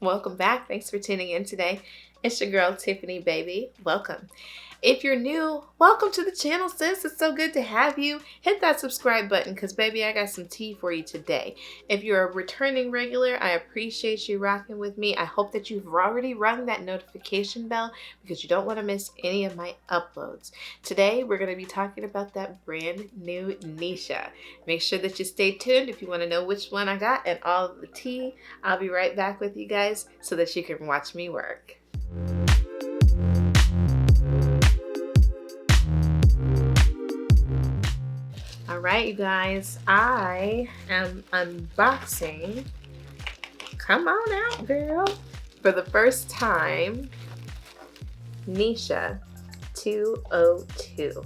Welcome back. Thanks for tuning in today. It's your girl Tiffany, baby. Welcome. If you're new, welcome to the channel, sis. It's so good to have you. Hit that subscribe button because, baby, I got some tea for you today. If you're a returning regular, I appreciate you rocking with me. I hope that you've already rung that notification bell because you don't want to miss any of my uploads. Today, we're going to be talking about that brand new Neesha. Make sure that you stay tuned if you want to know which one I got and all of the tea. I'll be right back with you guys so that you can watch me work. Alright, you guys, I am unboxing, come on out, girl, for the first time, Neesha 202.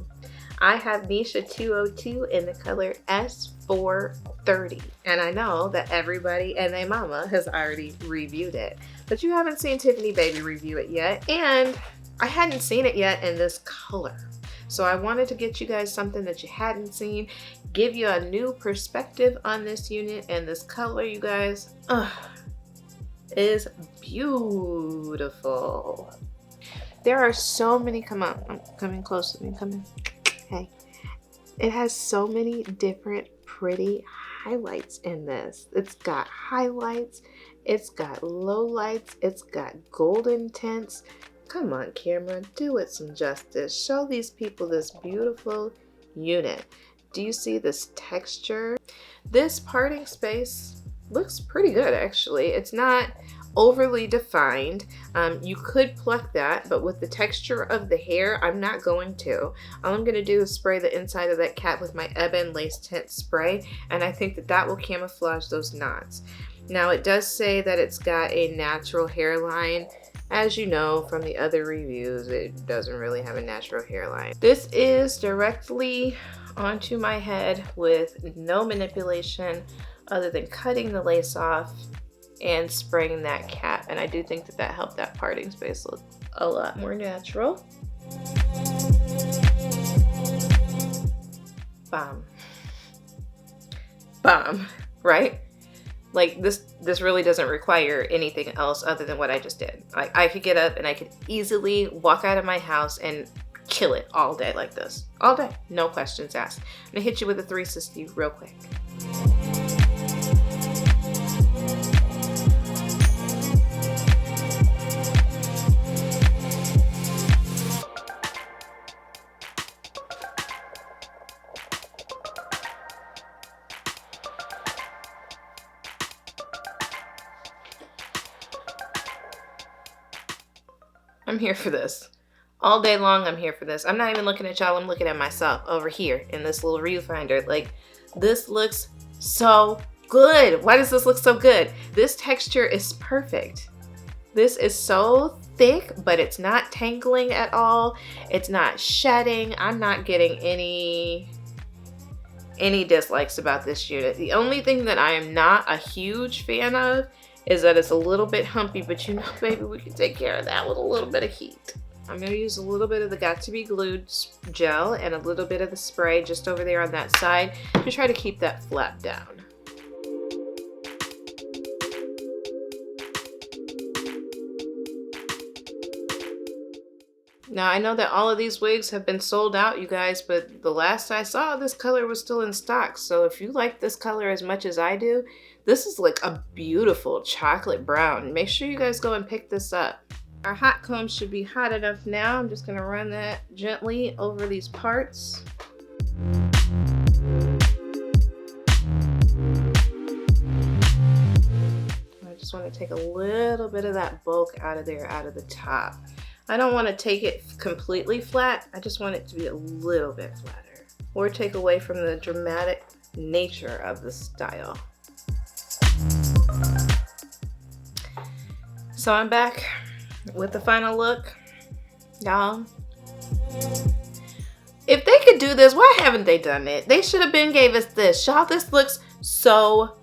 I have Neesha 202 in the color S430, and I know that everybody and their mama has already reviewed it, but you haven't seen Tiffany Baby review it yet, and I hadn't seen it yet in this color. So I wanted to get you guys something that you hadn't seen, give you a new perspective on this unit, and this color, you guys, is beautiful. There are so many, come on, I'm coming close to me, come in, hey. It has so many different pretty highlights in this. It's got highlights, it's got low lights, it's got golden tints. Come on, camera, do it some justice. Show these people this beautiful unit. Do you see this texture? This parting space looks pretty good, actually. It's not overly defined. You could pluck that, but with the texture of the hair, I'm not going to. All I'm gonna do is spray the inside of that cap with my Ebon Lace Tint Spray, and I think that that will camouflage those knots. Now, it does say that it's got a natural hairline. As you know from the other reviews, it doesn't really have a natural hairline. This is directly onto my head with no manipulation other than cutting the lace off and spraying that cap. And I do think that that helped that parting space look a lot more natural. Bomb. Bomb, right? Like this really doesn't require anything else other than what I just did. I could get up and I could easily walk out of my house and kill it all day like this. All day, no questions asked. I'm gonna hit you with a 360 real quick. I'm here for this. All day long, I'm here for this. I'm not even looking at y'all, I'm looking at myself over here in this little viewfinder. Like, this looks so good. Why does this look so good? This texture is perfect. This is so thick, but it's not tangling at all. It's not shedding. I'm not getting any dislikes about this unit. The only thing that I am not a huge fan of is that it's a little bit humpy, but you know, baby, we can take care of that with a little bit of heat. I'm gonna use a little bit of the Got To Be Glued gel and a little bit of the spray just over there on that side to try to keep that flap down. Now, I know that all of these wigs have been sold out, you guys, but the last I saw, this color was still in stock. So if you like this color as much as I do, this is like a beautiful chocolate brown. Make sure you guys go and pick this up. Our hot comb should be hot enough now. I'm just gonna run that gently over these parts. I just want to take a little bit of that bulk out of there, out of the top. I don't want to take it completely flat. I just want it to be a little bit flatter, or take away from the dramatic nature of the style. So I'm back with the final look, y'all. If they could do this, why haven't they done it? They should have been gave us this. Y'all, this looks so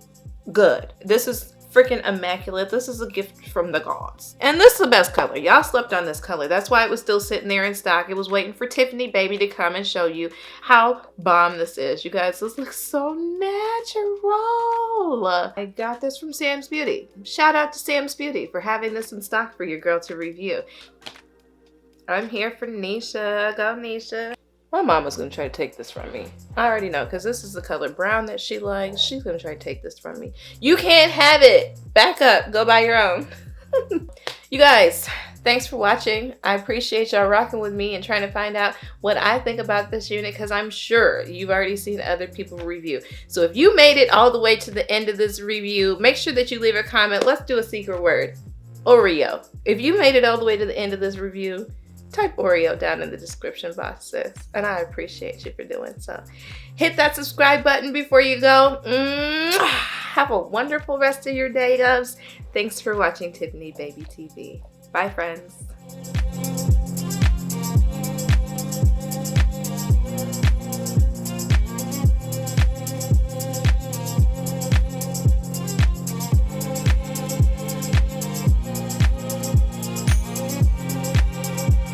good. This is freaking immaculate. This is a gift from the gods. And this is the best color. Y'all slept on this color. That's why it was still sitting there in stock. It was waiting for Tiffany Baby to come and show you how bomb this is. You guys, this looks so natural. I got this from SamsBeauty. Shout out to SamsBeauty for having this in stock for your girl to review. I'm here for Neesha. Go Neesha. My mama's gonna try to take this from me. I already know, because this is the color brown that she likes. She's gonna try to take this from me. You can't have it. Back up. Go buy your own. You guys, thanks for watching. I appreciate y'all rocking with me and trying to find out what I think about this unit, because I'm sure you've already seen other people review. So if you made it all the way to the end of this review, make sure that you leave a comment. Let's do a secret word. Oreo. If you made it all the way to the end of this review, type Oreo down in the description box, sis. And I appreciate you for doing so. Hit that subscribe button before you go. Have a wonderful rest of your day, loves. Thanks for watching Tiffany Baby TV. Bye, friends.